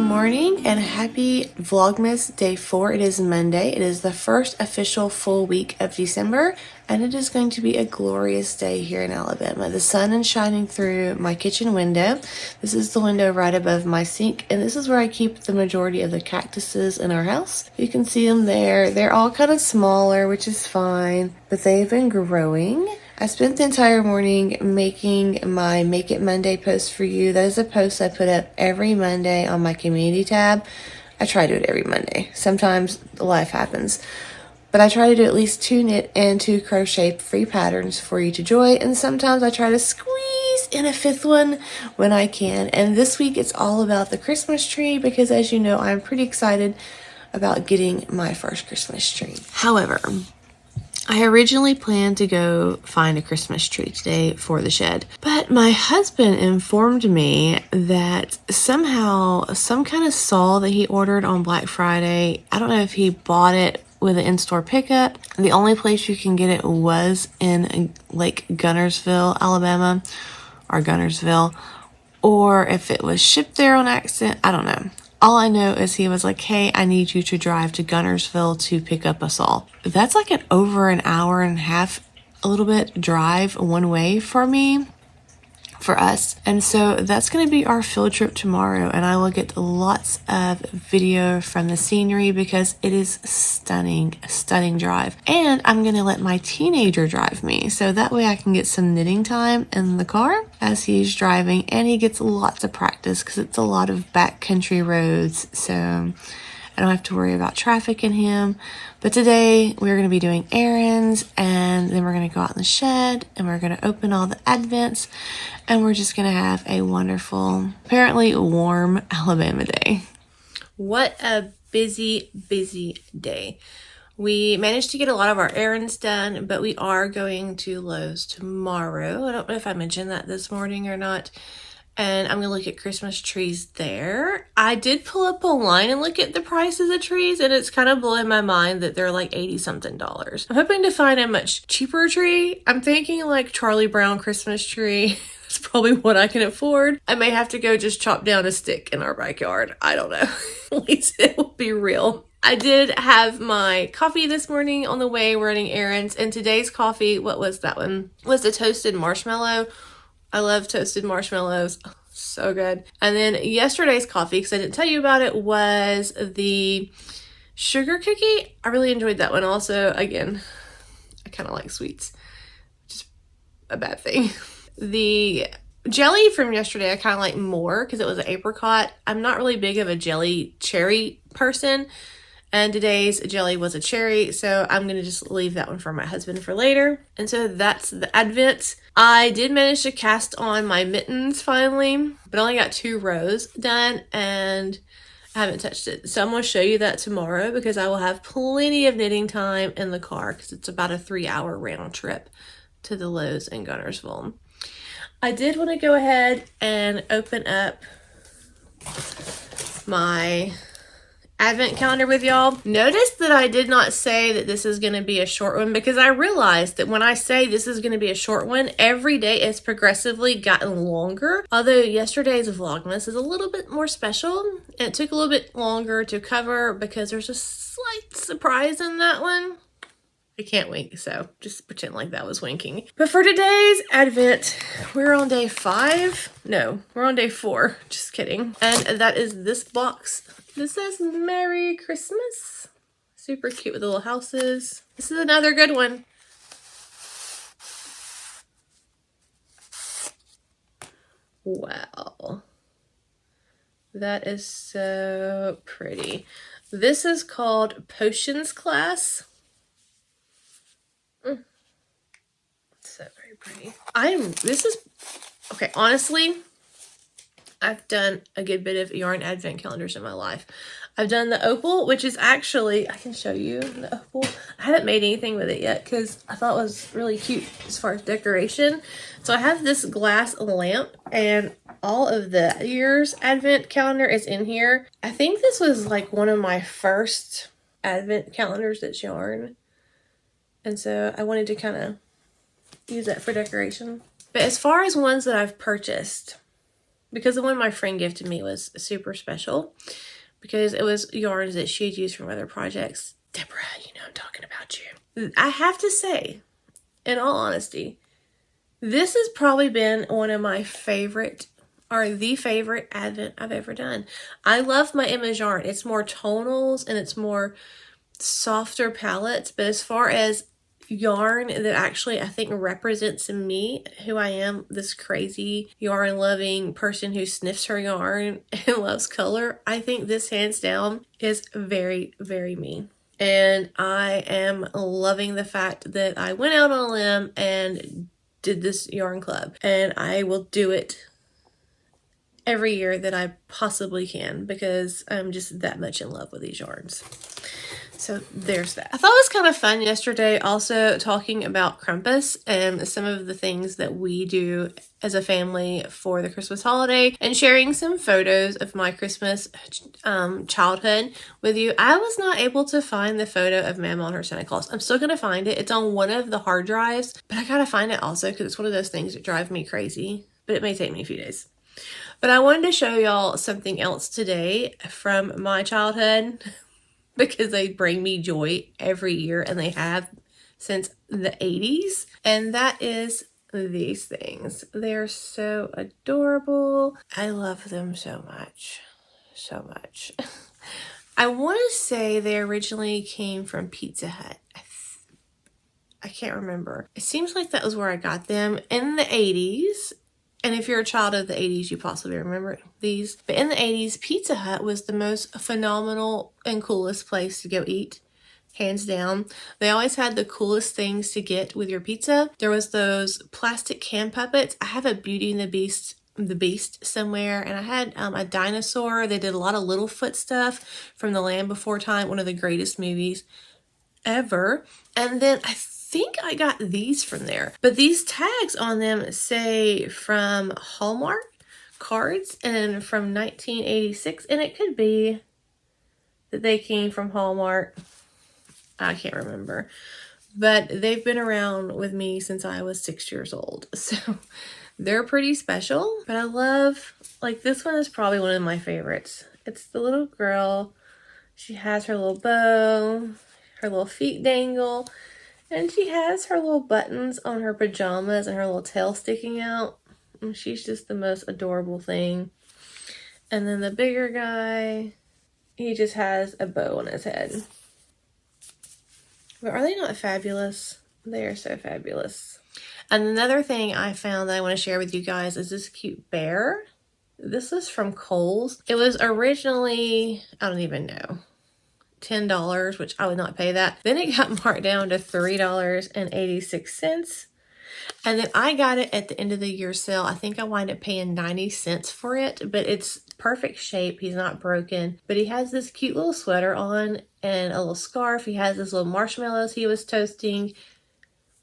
morning and happy Vlogmas day 4. It is Monday. It is the first official full week of December and it is going to be a glorious day here in Alabama. The sun is shining through my kitchen window. This is the window right above my sink and this is where I keep the majority of the cactuses in our house. You can see them there. They're all kind of smaller, which is fine, but they've been growing. I spent the entire morning making my Make It Monday post for you. That is a post I put up every Monday on my community tab. I try to do it every Monday. Sometimes life happens. But I try to do at least 2 knit and 2 crochet free patterns for you to enjoy. And sometimes I try to squeeze in a 5th one when I can. And this week it's all about the Christmas tree because, as you know, I'm pretty excited about getting my first Christmas tree. However, I originally planned to go find a Christmas tree today for the shed, but my husband informed me that somehow some kind of saw that he ordered on Black Friday, I don't know if he bought it with an in-store pickup. The only place you can get it was in like Gunnersville, Alabama, or Gunnersville, or if it was shipped there on accident, I don't know. All I know is he was like, hey, I need you to drive to Gunnersville to pick up a saw. That's like over an hour and a half, a little bit drive one way for me, for us. And so that's going to be our field trip tomorrow. And I will get lots of video from the scenery because it is stunning, stunning drive. And I'm going to let my teenager drive me. So that way I can get some knitting time in the car as he's driving. And he gets lots of practice because it's a lot of backcountry roads. So I don't have to worry about traffic in him. But today we're going to be doing errands and then we're going to go out in the shed and we're going to open all the advents and we're just going to have a wonderful, apparently warm Alabama day. What a busy, busy day. We managed to get a lot of our errands done, but we are going to Lowe's tomorrow. I don't know if I mentioned that this morning or not. And I'm going to look at Christmas trees there. I did pull up online and look at the prices of trees, and it's kind of blowing my mind that they're like $80-something. I'm hoping to find a much cheaper tree. I'm thinking like Charlie Brown Christmas tree. That's probably what I can afford. I may have to go just chop down a stick in our backyard. I don't know. At least it will be real. I did have my coffee this morning on the way running errands, and today's coffee, what was that one? Was the toasted marshmallow. I love toasted marshmallows. Oh, so good. And then yesterday's coffee, because I didn't tell you about it, was the sugar cookie. I really enjoyed that one also. Again, I kind of like sweets. Just a bad thing. The jelly from yesterday I kind of like more because it was an apricot. I'm not really big of a jelly cherry person. And today's jelly was a cherry, so I'm going to just leave that one for my husband for later. And so that's the advent. I did manage to cast on my mittens finally, but I only got 2 rows done and I haven't touched it. So I'm going to show you that tomorrow because I will have plenty of knitting time in the car because it's about a 3-hour round trip to the Lowe's in Gunnersville. I did want to go ahead and open up my advent calendar with y'all. Notice that I did not say that this is going to be a short one because I realized that when I say this is going to be a short one, every day it's progressively gotten longer. Although yesterday's Vlogmas is a little bit more special and it took a little bit longer to cover because there's a slight surprise in that one. I can't wink, so just pretend like that was winking. But for today's advent, we're on day 5. No, we're on day 4. Just kidding. And that is this box. This says Merry Christmas. Super cute with the little houses. This is another good one. Wow. That is so pretty. This is called Potions Class. So very pretty. Okay, honestly, I've done a good bit of yarn advent calendars in my life. I've done the opal, which is actually, I can show you the opal. I haven't made anything with it yet because I thought it was really cute as far as decoration. So I have this glass lamp and all of the year's advent calendar is in here. I think this was like one of my first advent calendars that's yarn. And so I wanted to kind of use that for decoration. But as far as ones that I've purchased, because the one my friend gifted me was super special because it was yarns that she had used from other projects. Deborah, you know I'm talking about you. I have to say, in all honesty, this has probably been one of my favorite, or the favorite advent I've ever done. I love my image yarn. It's more tonals and it's more softer palettes, but as far as yarn that actually I think represents me, who I am, this crazy yarn loving person who sniffs her yarn and loves color, I think this hands down is very, very me. And I am loving the fact that I went out on a limb and did this yarn club, and I will do it every year that I possibly can because I'm just that much in love with these yarns. So there's that. I thought it was kind of fun yesterday also talking about Krampus and some of the things that we do as a family for the Christmas holiday and sharing some photos of my Christmas childhood with you. I was not able to find the photo of Mama on her Santa Claus. I'm still going to find it. It's on one of the hard drives, but I got to find it also because it's one of those things that drive me crazy, but it may take me a few days. But I wanted to show y'all something else today from my childhood because they bring me joy every year and they have since the 80s. And that is these things. They're so adorable. I love them so much. So much. I want to say they originally came from Pizza Hut. I can't remember. It seems like that was where I got them in the 80s. And if you're a child of the 80s, you possibly remember these. But in the 80s, Pizza Hut was the most phenomenal and coolest place to go eat. Hands down. They always had the coolest things to get with your pizza. There was those plastic can puppets. I have a Beauty and the Beast somewhere. And I had a dinosaur. They did a lot of Littlefoot stuff from The Land Before Time. One of the greatest movies ever. And then I think I got these from there, but these tags on them say from Hallmark cards and from 1986, and it could be that they came from Hallmark. I can't remember, but they've been around with me since I was 6 years old, so they're pretty special. But I love, like, this one is probably one of my favorites. It's the little girl. She has her little bow, her little feet dangle, and she has her little buttons on her pajamas and her little tail sticking out. And she's just the most adorable thing. And then the bigger guy, he just has a bow on his head. But are they not fabulous? They are so fabulous. And another thing I found that I want to share with you guys is this cute bear. This is from Kohl's. It was originally, I don't even know, $10, which I would not pay that. Then it got marked down to $3.86. And then I got it at the end of the year sale. I think I wind up paying 90 cents for it, but it's perfect shape. He's not broken, but he has this cute little sweater on and a little scarf. He has his little marshmallows he was toasting.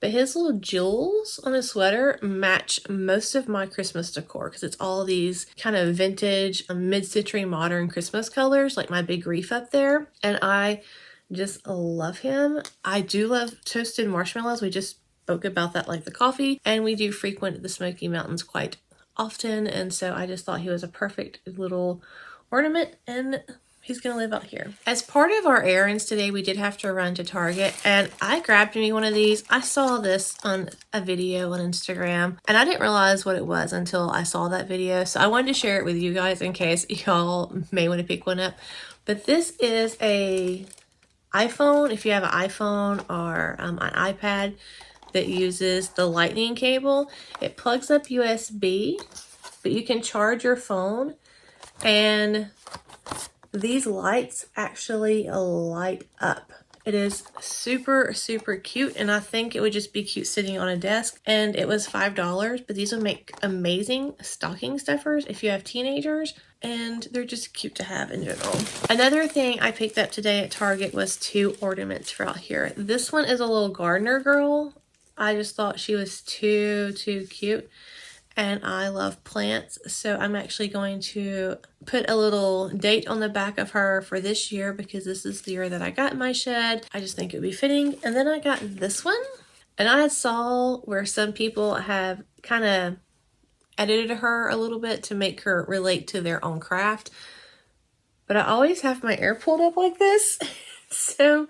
But his little jewels on his sweater match most of my Christmas decor because it's all these kind of vintage, mid-century modern Christmas colors, like my big wreath up there. And I just love him. I do love toasted marshmallows. We just spoke about that like the coffee. And we do frequent the Smoky Mountains quite often. And so I just thought he was a perfect little ornament, and he's gonna live out here. As part of our errands today, we did have to run to Target, and I grabbed me one of these. I saw this on a video on Instagram, and I didn't realize what it was until I saw that video. So I wanted to share it with you guys in case y'all may want to pick one up. But this is a iPhone, if you have an iPhone or an iPad that uses the lightning cable. It plugs up USB, but you can charge your phone, and these lights actually light up. It is super, super cute, and I think it would just be cute sitting on a desk. And it was $5, but these would make amazing stocking stuffers if you have teenagers, and they're just cute to have in general. Another thing I picked up today at Target was 2 ornaments for out here. This one is a little gardener girl. I just thought she was too cute. And I love plants, so I'm actually going to put a little date on the back of her for this year because this is the year that I got my shed. I just think it would be fitting. And then I got this one, and I saw where some people have kind of edited her a little bit to make her relate to their own craft. But I always have my hair pulled up like this. So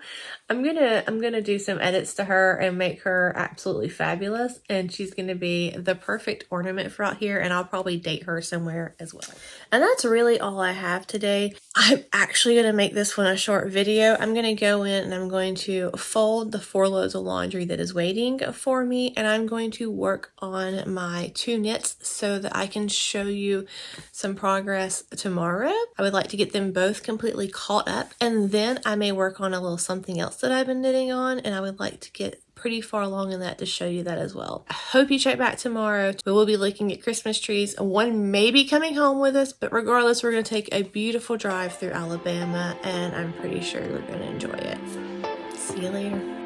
I'm gonna do some edits to her and make her absolutely fabulous, and she's gonna be the perfect ornament for out here, and I'll probably date her somewhere as well. And that's really all I have today. I'm actually gonna make this one a short video. I'm gonna go in and I'm going to fold the 4 loads of laundry that is waiting for me, and I'm going to work on my 2 knits so that I can show you some progress tomorrow. I would like to get them both completely caught up, and then I may work on a little something else that I've been knitting on, and I would like to get pretty far along in that to show you that as well. I hope you check back tomorrow. We will be looking at Christmas trees. One may be coming home with us, but regardless, we're going to take a beautiful drive through Alabama, and I'm pretty sure we're going to enjoy it. See you later.